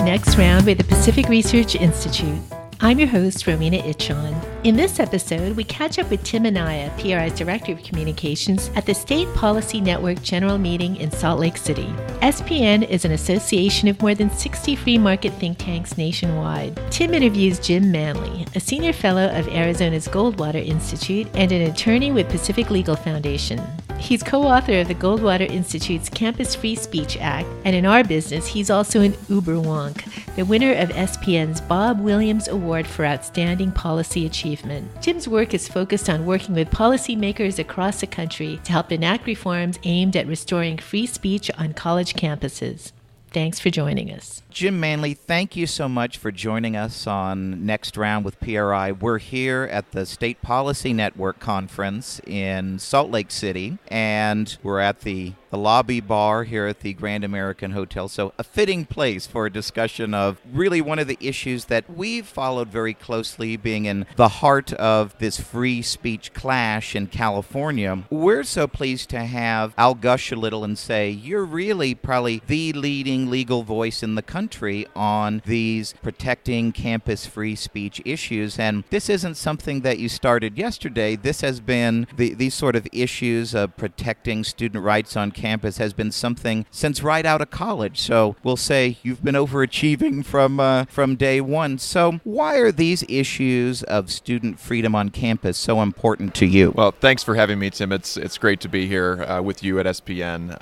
Next Round with the Pacific Research Institute. I'm your host, Romina Itchon. In this episode, we catch up with Tim Anaya, PRI's Director of Communications, at the State Policy Network General Meeting in Salt Lake City. SPN is an association of more than 60 free market think tanks nationwide. Tim interviews Jim Manley, a senior fellow of Arizona's Goldwater Institute and an attorney with Pacific Legal Foundation. He's co-author of the Goldwater Institute's Campus Free Speech Act, and in our business, he's also an uber wonk, the winner of SPN's Bob Williams Award for Outstanding Policy Achievement. Tim's work is focused on working with policymakers across the country to help enact reforms aimed at restoring free speech on college campuses. Thanks for joining us. Jim Manley, thank you so much for joining us on Next Round with PRI. We're here at the State Policy Network Conference in Salt Lake City, and we're at the lobby bar here at the Grand American Hotel. So a fitting place for a discussion of really one of the issues that we've followed very closely, being in the heart of this free speech clash in California. We're so pleased to have I'll gush a little and say you're really probably the leading legal voice in the country on these protecting campus free speech issues. And this isn't something that you started yesterday. This has been these sort of issues of protecting student rights on campus has been something since right out of college. So we'll say you've been overachieving from day one. So why are these issues of student freedom on campus so important to you? Well, thanks for having me, Tim. It's great to be here with you at SPN.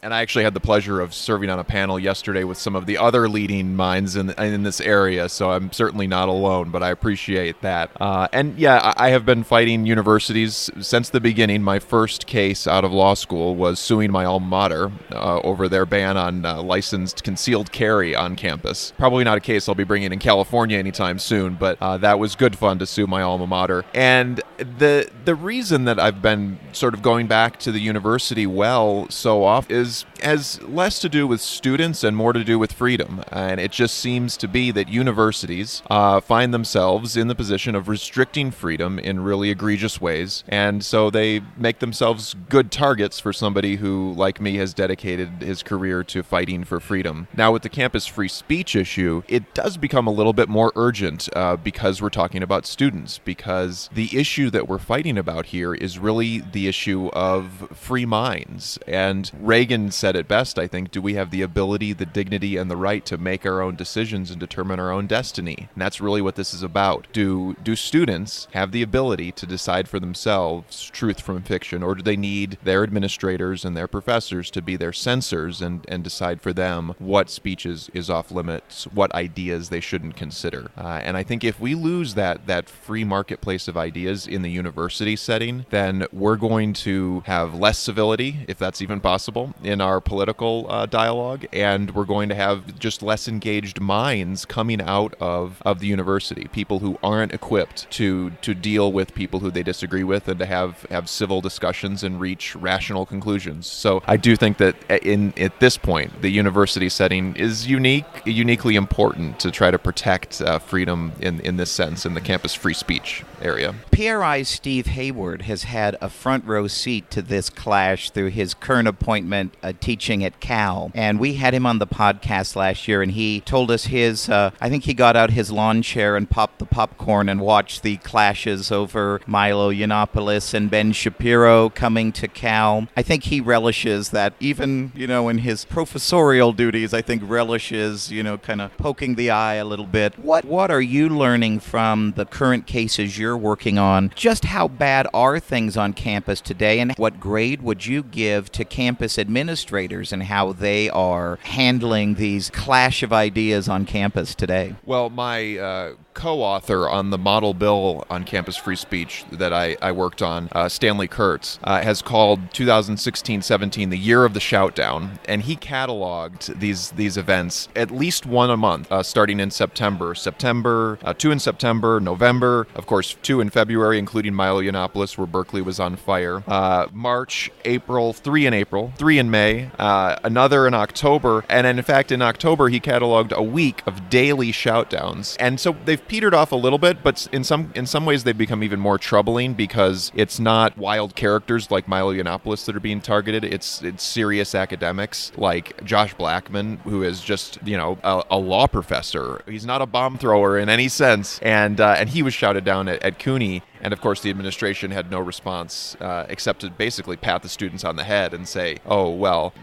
And I actually had the pleasure of serving on a panel yesterday with some of the other leading minds in this area. So I'm certainly not alone, but I appreciate that. And yeah, I have been fighting universities since the beginning. My first case out of law school was suing my alma mater over their ban on licensed concealed carry on campus. Probably not a case I'll be bringing in California anytime soon, but that was good fun to sue my alma mater. And the reason that I've been sort of going back to the university well so often has less to do with students and more to do with freedom. And it just seems to be that universities find themselves in the position of restricting freedom in really egregious ways. And so they make themselves good targets for somebody who, like me, has dedicated his career to fighting for freedom. Now, with the campus free speech issue, it does become a little bit more urgent because we're talking about students, because the issue that we're fighting about here is really the issue of free minds. And Reagan said it best, I think: do we have the ability, the dignity, and the right to make our own decisions and determine our own destiny? And that's really what this is about. Do students have the ability to decide for themselves truth from fiction, or do they need their administrators and their professors to be their censors and decide for them what speech is off limits, what ideas they shouldn't consider? And I think if we lose that free marketplace of ideas in the university setting, then we're going to have less civility, if that's even possible, in our political dialogue, and we're going to have just less engaged minds coming out of the university, people who aren't equipped to deal with people who they disagree with and to have civil discussions and reach rational conclusions. So I do think that at this point, the university setting is uniquely important to try to protect freedom in this sense, in the campus free speech area. PRI's Steve Hayward has had a front row seat to this clash through his current appointment teaching at Cal. And we had him on the podcast last year, and he told us I think he got out his lawn chair and popped the popcorn and watched the clashes over Milo Yiannopoulos and Ben Shapiro coming to Cal. I think he relishes that, even, in his professorial duties, I think relishes, kind of poking the eye a little bit. What are you learning from the current cases you're working on? Just how bad are things on campus today, and what grade would you give to campus administrators and how they are handling these clash of ideas on campus today? Well, my co-author on the model bill on campus free speech that I worked on, Stanley Kurtz, has called 2016-17 the year of the shoutdown, and he cataloged these events, at least one a month, starting in September, 2 in September, November, of course 2 in February, including Milo Yiannopoulos, where Berkeley was on fire, March, April, 3 in April, 3 in May, another in October, and in fact in October he cataloged a week of daily shoutdowns. And so they've they've petered off a little bit, but in some ways they've become even more troubling because it's not wild characters like Milo Yiannopoulos that are being targeted. It's serious academics like Josh Blackman, who is just a law professor. He's not a bomb thrower in any sense, and he was shouted down at CUNY. And of course, the administration had no response except to basically pat the students on the head and say, "Oh, well,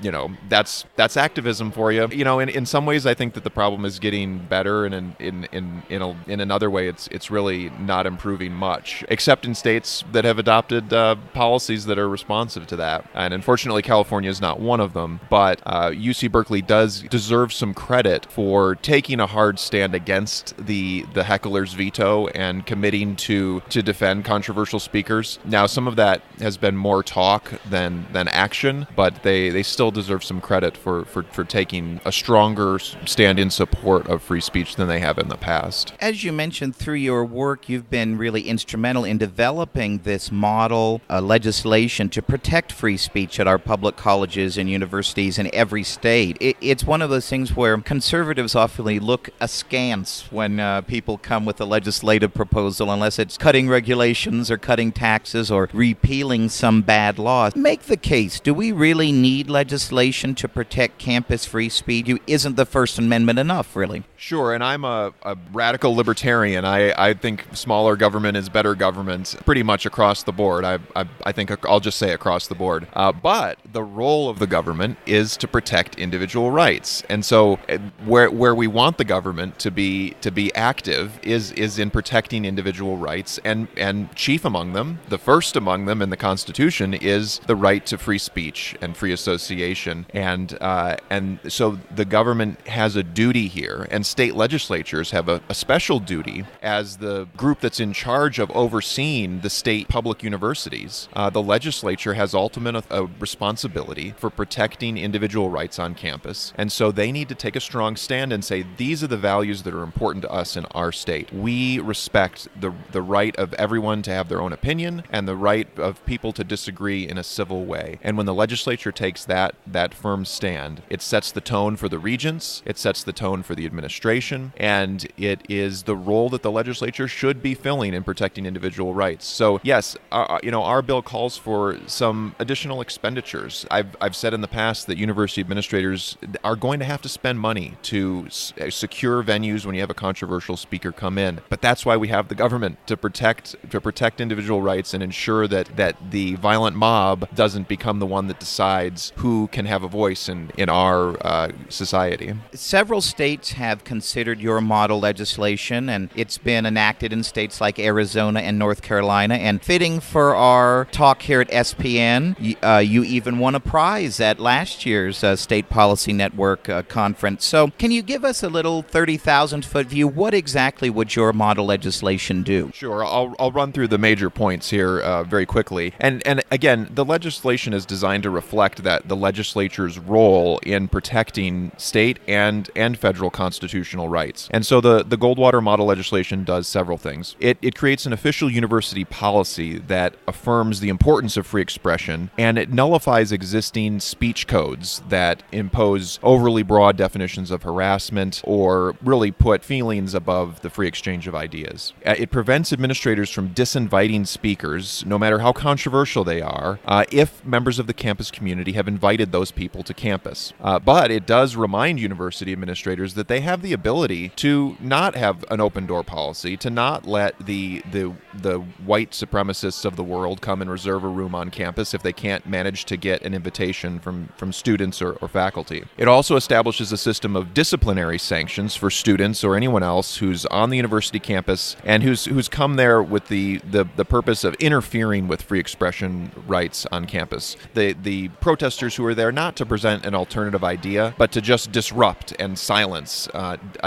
that's activism for you." In some ways, I think that the problem is getting better, and in another way, it's really not improving much, except in states that have adopted policies that are responsive to that. And unfortunately, California is not one of them. But UC Berkeley does deserve some credit for taking a hard stand against the heckler's veto and committing to defend controversial speakers. Now, some of that has been more talk than action, but they still deserve some credit for taking a stronger stand in support of free speech than they have in the past. As you mentioned, through your work, you've been really instrumental in developing this model legislation to protect free speech at our public colleges and universities in every state. It's one of those things where conservatives often look askance when people come with a legislative proposal, unless it's cutting regulations or cutting taxes or repealing some bad laws. Make the case. Do we really need legislation to protect campus free speech? Isn't the First Amendment enough, really? Sure, and I'm a radical libertarian. I think smaller government is better government pretty much across the board. I think I'll just say across the board. But the role of the government is to protect individual rights. And so where we want the government to be active is in protecting individual rights, and chief among them, the first among them in the Constitution, is the right to free speech and free association. And so the government has a duty here, and state legislatures have a special duty as the group that's in charge of overseeing the state public universities. The legislature has ultimate responsibility for protecting individual rights on campus, and so they need to take a strong stand and say, these are the values that are important to us in our state. We respect the right of everyone to have their own opinion and the right of people to disagree in a civil way. And when the legislature takes that firm stand, it sets the tone for the regents, it sets the tone for the administration, and it is the role that the legislature should be filling in protecting individual rights. So yes, our bill calls for some additional expenditures. I've said in the past that university administrators are going to have to spend money to secure venues when you have a controversial speaker come in. But that's why we have the government, to protect individual rights and ensure that the violent mob doesn't become the one that decides who can have a voice in our society. Several states have considered your model legislation, and it's been enacted in states like Arizona and North Carolina. And fitting for our talk here at SPN, you even won a prize at last year's State Policy Network conference. So can you give us a little 30,000-foot view? What exactly would your model legislation do? Sure. I'll run through the major points here very quickly. And again, the legislation is designed to reflect that the legislature's role in protecting state and federal constitutional rights. And so the Goldwater model legislation does several things. It creates an official university policy that affirms the importance of free expression, and it nullifies existing speech codes that impose overly broad definitions of harassment or really put feelings above the free exchange of ideas. It prevents administrators from disinviting speakers, no matter how controversial they are, if members of the campus community have invited those people to campus. But it does remind university administrators that they have the ability to not have an open door policy, to not let the white supremacists of the world come and reserve a room on campus if they can't manage to get an invitation from students or faculty. It also establishes a system of disciplinary sanctions for students or anyone else who's on the university campus and who's come there with the purpose of interfering with free expression rights on campus. The protesters who are there not to present an alternative idea, but to just disrupt and silence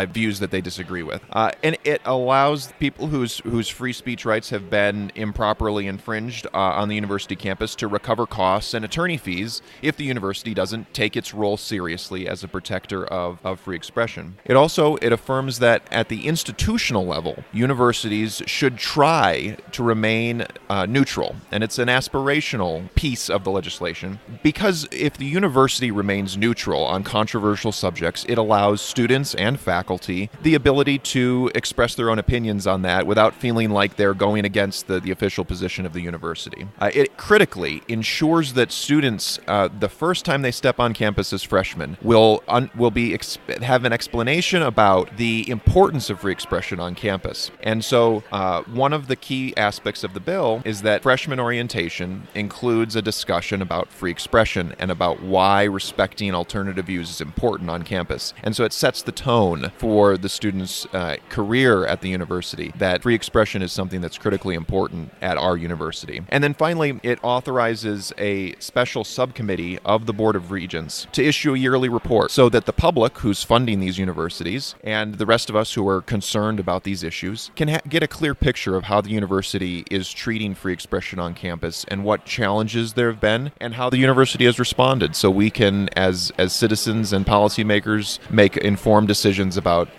views that they disagree with. And it allows people whose free speech rights have been improperly infringed on the university campus to recover costs and attorney fees if the university doesn't take its role seriously as a protector of free expression. It affirms that at the institutional level, universities should try to remain neutral, and it's an aspirational piece of the legislation, because if the university remains neutral on controversial subjects, it allows students and and faculty the ability to express their own opinions on that without feeling like they're going against the official position of the university. It critically ensures that students, the first time they step on campus as freshmen, will have an explanation about the importance of free expression on campus. And so one of the key aspects of the bill is that freshman orientation includes a discussion about free expression and about why respecting alternative views is important on campus. And so it sets the tone for the student's career at the university that free expression is something that's critically important at our university. And then finally, it authorizes a special subcommittee of the Board of Regents to issue a yearly report so that the public who's funding these universities and the rest of us who are concerned about these issues can get a clear picture of how the university is treating free expression on campus and what challenges there have been and how the university has responded, so we can, as citizens and policymakers, make informed decisions about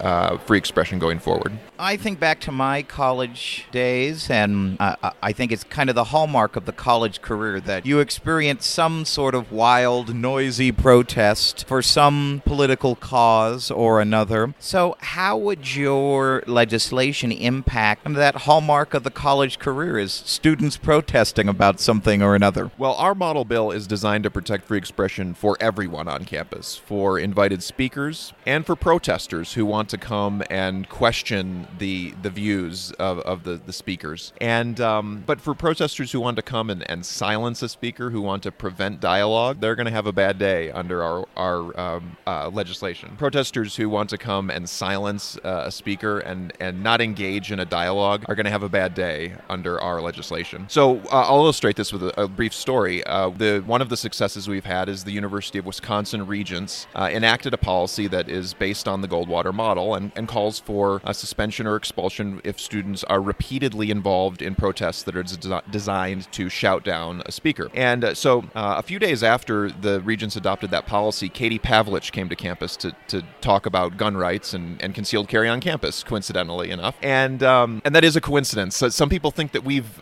free expression going forward. I think back to my college days, and I think it's kind of the hallmark of the college career that you experience some sort of wild, noisy protest for some political cause or another. So how would your legislation impact that hallmark of the college career, is students protesting about something or another? Well, our model bill is designed to protect free expression for everyone on campus, for invited speakers and for protesters who want to come and question the views of the speakers. And but for protesters who want to come and silence a speaker, who want to prevent dialogue, they're going to have a bad day under our legislation. Protesters who want to come and silence a speaker and not engage in a dialogue are going to have a bad day under our legislation. So I'll illustrate this with a brief story. One of the successes we've had is the University of Wisconsin Regents enacted a policy that is based on the Goldwater model and calls for a suspension or expulsion if students are repeatedly involved in protests that are designed to shout down a speaker. And so a few days after the Regents adopted that policy, Katie Pavlich came to campus to talk about gun rights and concealed carry on campus, coincidentally enough. And that is a coincidence. So some people think that we've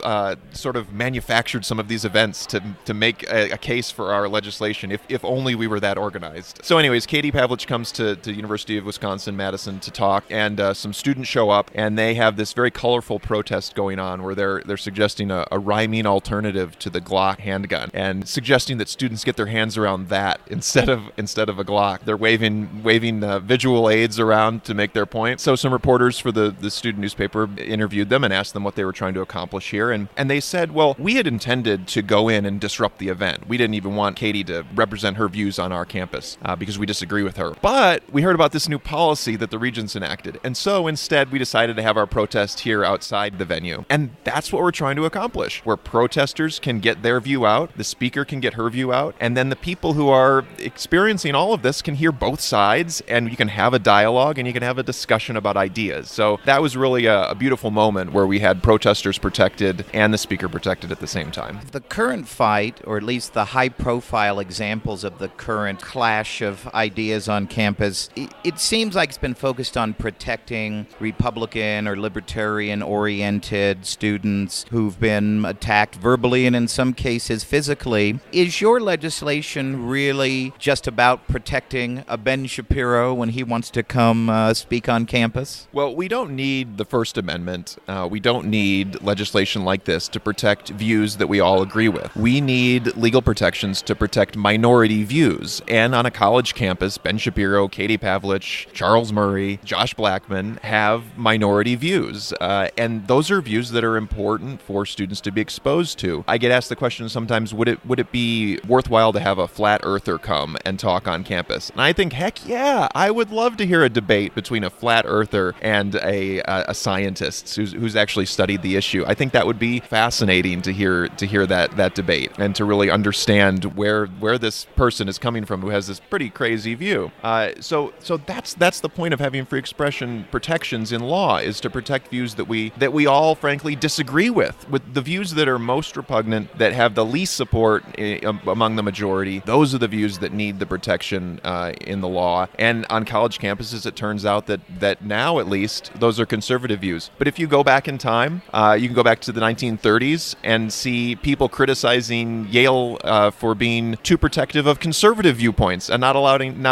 sort of manufactured some of these events to make a case for our legislation, if only we were that organized. So anyways, Katie Pavlich comes to University of Wisconsin-Madison to talk, and some students show up, and they have this very colorful protest going on where they're suggesting a rhyming alternative to the Glock handgun and suggesting that students get their hands around that instead of a Glock. They're waving visual aids around to make their point. So some reporters for the student newspaper interviewed them and asked them what they were trying to accomplish here, and they said, well, we had intended to go in and disrupt the event. We didn't even want Katie to represent her views on our campus because we disagree with her. But we heard about this new policy that the Regents enacted, and so instead we decided to have our protest here outside the venue. And that's what we're trying to accomplish, where protesters can get their view out, the speaker can get her view out, and then the people who are experiencing all of this can hear both sides, and you can have a dialogue and you can have a discussion about ideas. So that was really a beautiful moment where we had protesters protected and the speaker protected at the same time. The current fight, or at least the high-profile examples of the current clash of ideas on campus, it seems like it's been focused on protecting Republican or libertarian-oriented students who've been attacked verbally and in some cases physically. Is your legislation really just about protecting a Ben Shapiro when he wants to come speak on campus? Well, we don't need the First Amendment. We don't need legislation like this to protect views that we all agree with. We need legal protections to protect minority views. And on a college campus, Ben Shapiro, Katie Pavlich, Charles Murray, Josh Blackman have minority views. And those are views that are important for students to be exposed to. I get asked the question sometimes, would it be worthwhile to have a flat earther come and talk on campus? And I think, heck yeah, I would love to hear a debate between a flat earther and a scientist who's actually studied the issue. I think that would be fascinating to hear that debate and to really understand where this person is coming from who has this pretty crazy view. So that's the point of having free expression protections in law, is to protect views that we all frankly disagree with the views that are most repugnant, that have the least support among the majority. Those are the views that need the protection in the law. And on college campuses, it turns out that now at least those are conservative views. But if you go back in time, you can go back to the 1930s and see people criticizing Yale for being too protective of conservative viewpoints and not allowing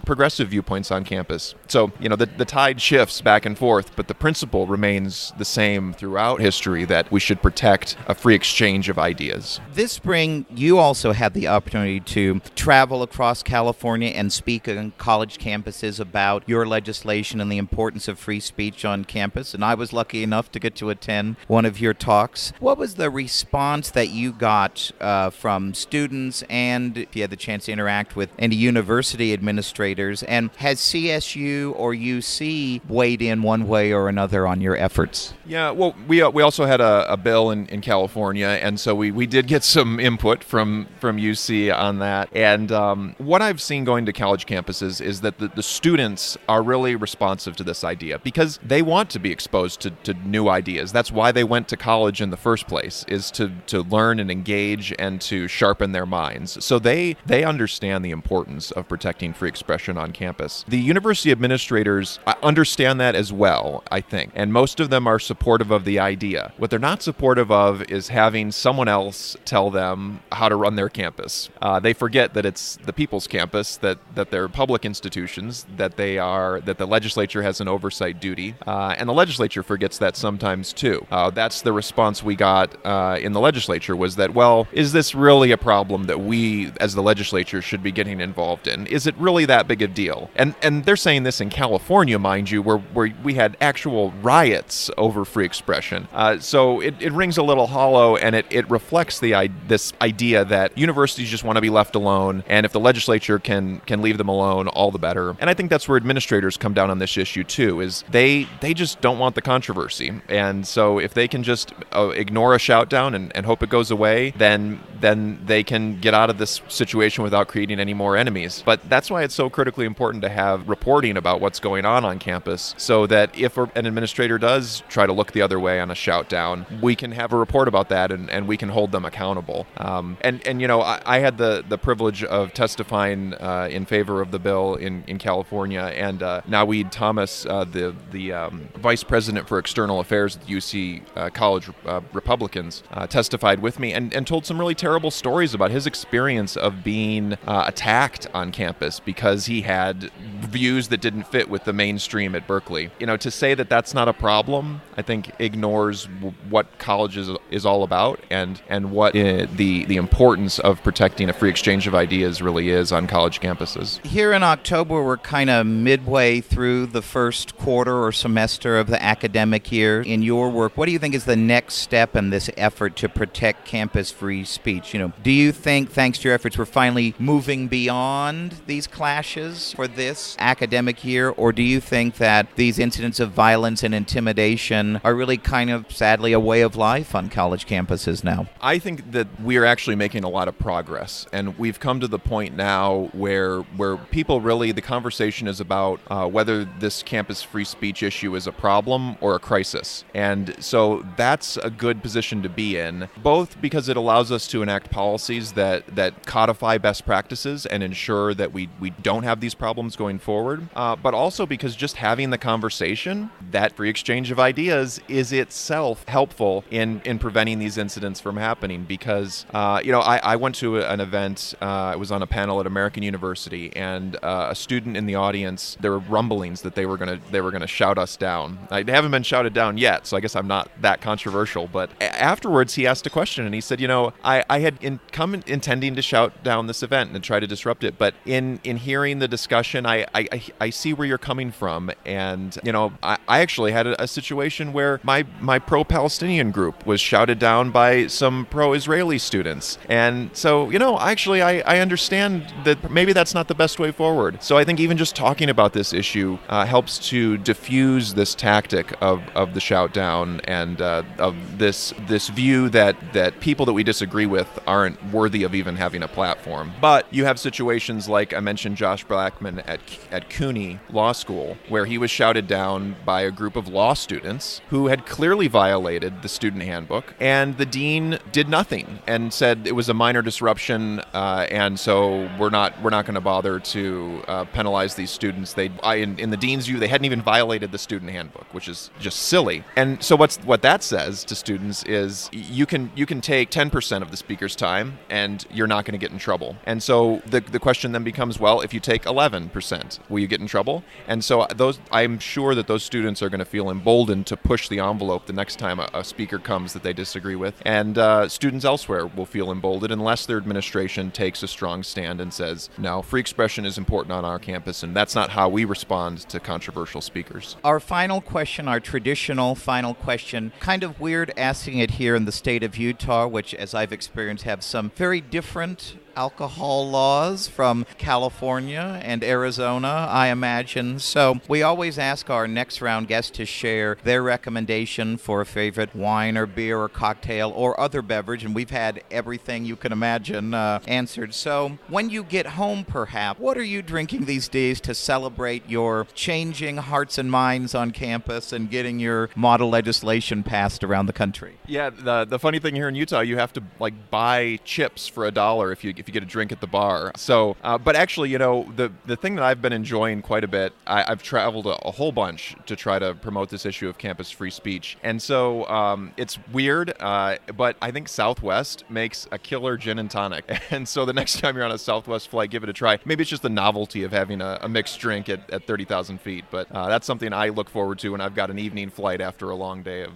progressive viewpoints on campus. So, the tide shifts back and forth, but the principle remains the same throughout history, that we should protect a free exchange of ideas. This spring, you also had the opportunity to travel across California and speak on college campuses about your legislation and the importance of free speech on campus, and I was lucky enough to get to attend one of your talks. What was the response that you got from students, and if you had the chance to interact with any university administrators, and has CSU or UC weighed in one way or another on your efforts? Yeah, well, we also had a bill in California, and so we did get some input from UC on that. And what I've seen going to college campuses is that the students are really responsive to this idea because they want to be exposed to new ideas. That's why they went to college in the first place, is to learn and engage and to sharpen their minds. So they understand the importance of protecting free expression on campus. The university administrators understand that as well, I think, and most of them are supportive of the idea. What they're not supportive of is having someone else tell them how to run their campus. They forget that it's the people's campus, that they're public institutions, that the legislature has an oversight duty, and the legislature forgets that sometimes too. That's the response we got in the legislature, was that, well, is this really a problem that we as the legislature should be getting involved in? Is it really that big a deal? And they're saying this in California, mind you, where we had actual riots over free expression. So it rings a little hollow, and it reflects this idea that universities just want to be left alone, and if the legislature can leave them alone, all the better. And I think that's where administrators come down on this issue too, is they just don't want the controversy. And so if they can just ignore a shout down and hope it goes away, then they can get out of this situation without creating any more enemies. But that's why it's so critically important to have reporting about what's going on campus, so that if an administrator does try to look the other way on a shout down, we can have a report about that and we can hold them accountable. I had the privilege of testifying in favor of the bill in California, and Naweed Thomas, the vice president for external affairs at the UC College Republicans, testified with me and told some really terrible stories about his experience of being attacked on campus because he had views that didn't fit with the mainstream at Berkeley. To say that that's not a problem, I think ignores what college is all about and what the importance of protecting a free exchange of ideas really is on college campuses. Here in October, we're kind of midway through the first quarter or semester of the academic year. In your work, what do you think is the next step in this effort to protect campus free speech? Do you think, thanks to your efforts, we're finally moving beyond these clashes for this academic year, or do you think that these incidents of violence and intimidation are really kind of, sadly, a way of life on college campuses now? I think that we are actually making a lot of progress, and we've come to the point now where people really, the conversation is about whether this campus free speech issue is a problem or a crisis. And so that's a good position to be in, both because it allows us to enact policies that codify best practices and ensure that we don't have these problems going forward, but also because just having the conversation, that free exchange of ideas, is itself helpful in preventing these incidents from happening. Because I went to an event, I was on a panel at American University, and a student in the audience, there were rumblings that they were gonna shout us down. I haven't been shouted down yet, so I guess I'm not that controversial. But afterwards, he asked a question, and he said, I had come intending to shout down this event and try to disrupt it, but in hearing the discussion, I see where you're coming from. And I actually had a situation where my pro-Palestinian group was shouted down by some pro-Israeli students, and so I understand that maybe that's not the best way forward. So I think even just talking about this issue helps to diffuse this tactic of the shout down and of this view that people that we disagree with aren't worthy of even having a platform. But you have situations like I mentioned Josh Blackman at CUNY Law School, where he was shouted down by a group of law students who had clearly violated the student handbook, and the dean did nothing and said it was a minor disruption, and so we're not going to bother to penalize these students. In the dean's view, they hadn't even violated the student handbook, which is just silly. And so what that says to students is you can take 10% of the speaker's time and you're not going to get in trouble. And so the question then becomes, well, if you take 11, 10%. Will you get in trouble? And so I'm sure that those students are going to feel emboldened to push the envelope the next time a speaker comes that they disagree with. And students elsewhere will feel emboldened unless their administration takes a strong stand and says, no, free expression is important on our campus, and that's not how we respond to controversial speakers. Our final question, our traditional final question, kind of weird asking it here in the state of Utah, which, as I've experienced, have some very different alcohol laws from California and Arizona, I imagine. So we always ask our next round guests to share their recommendation for a favorite wine or beer or cocktail or other beverage, and we've had everything you can imagine answered. So when you get home, perhaps, what are you drinking these days to celebrate your changing hearts and minds on campus and getting your model legislation passed around the country? Yeah, the funny thing here in Utah, you have to buy chips for $1 if you get a drink at the bar. So, but actually, the thing that I've been enjoying quite a bit, I've traveled a whole bunch to try to promote this issue of campus free speech. And so it's weird, but I think Southwest makes a killer gin and tonic. And so the next time you're on a Southwest flight, give it a try. Maybe it's just the novelty of having a mixed drink at 30,000 feet. But that's something I look forward to when I've got an evening flight after a long day of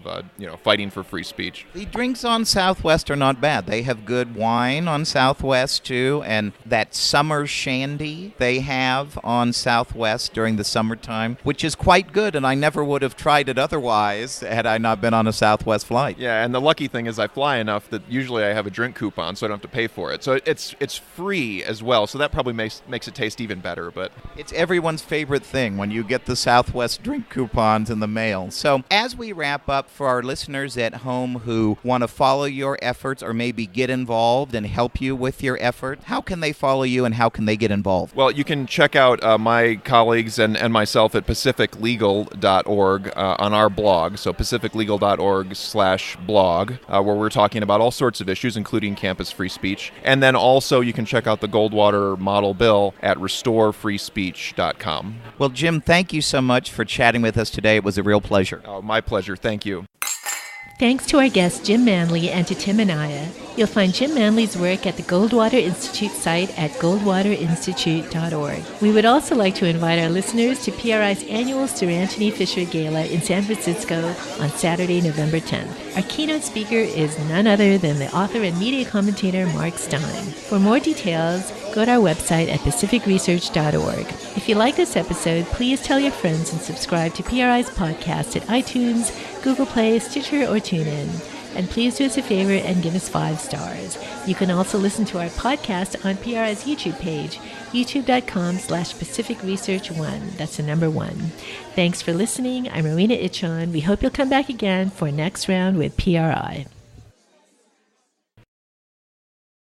fighting for free speech. The drinks on Southwest are not bad. They have good wine on Southwest too, and that summer shandy they have on Southwest during the summertime, which is quite good, and I never would have tried it otherwise had I not been on a Southwest flight. Yeah, and the lucky thing is I fly enough that usually I have a drink coupon, so I don't have to pay for it. So it's free as well, so that probably makes it taste even better. But it's everyone's favorite thing when you get the Southwest drink coupons in the mail. So as we wrap up, for our listeners at home who want to follow your efforts or maybe get involved and help you with your effort, how can they follow you and how can they get involved? Well, you can check out my colleagues and myself at pacificlegal.org on our blog, so pacificlegal.org/blog, where we're talking about all sorts of issues, including campus free speech. And then also you can check out the Goldwater model bill at restorefreespeech.com. Well, Jim, thank you so much for chatting with us today. It was a real pleasure. Oh, my pleasure. Thank you. Thanks to our guest Jim Manley and to Tim Anaya. You'll find Jim Manley's work at the Goldwater Institute site at goldwaterinstitute.org. We would also like to invite our listeners to PRI's annual Sir Anthony Fisher Gala in San Francisco on Saturday, November 10th. Our keynote speaker is none other than the author and media commentator Mark Stein. For more details, go to our website at pacificresearch.org. If you like this episode, please tell your friends and subscribe to PRI's podcast at iTunes, Google Play, Stitcher, or TuneIn. And please do us a favor and give us 5 stars. You can also listen to our podcast on PRI's YouTube page, youtube.com/PacificResearch1. That's the number 1. Thanks for listening. I'm Rowena Itchon. We hope you'll come back again for next round with PRI.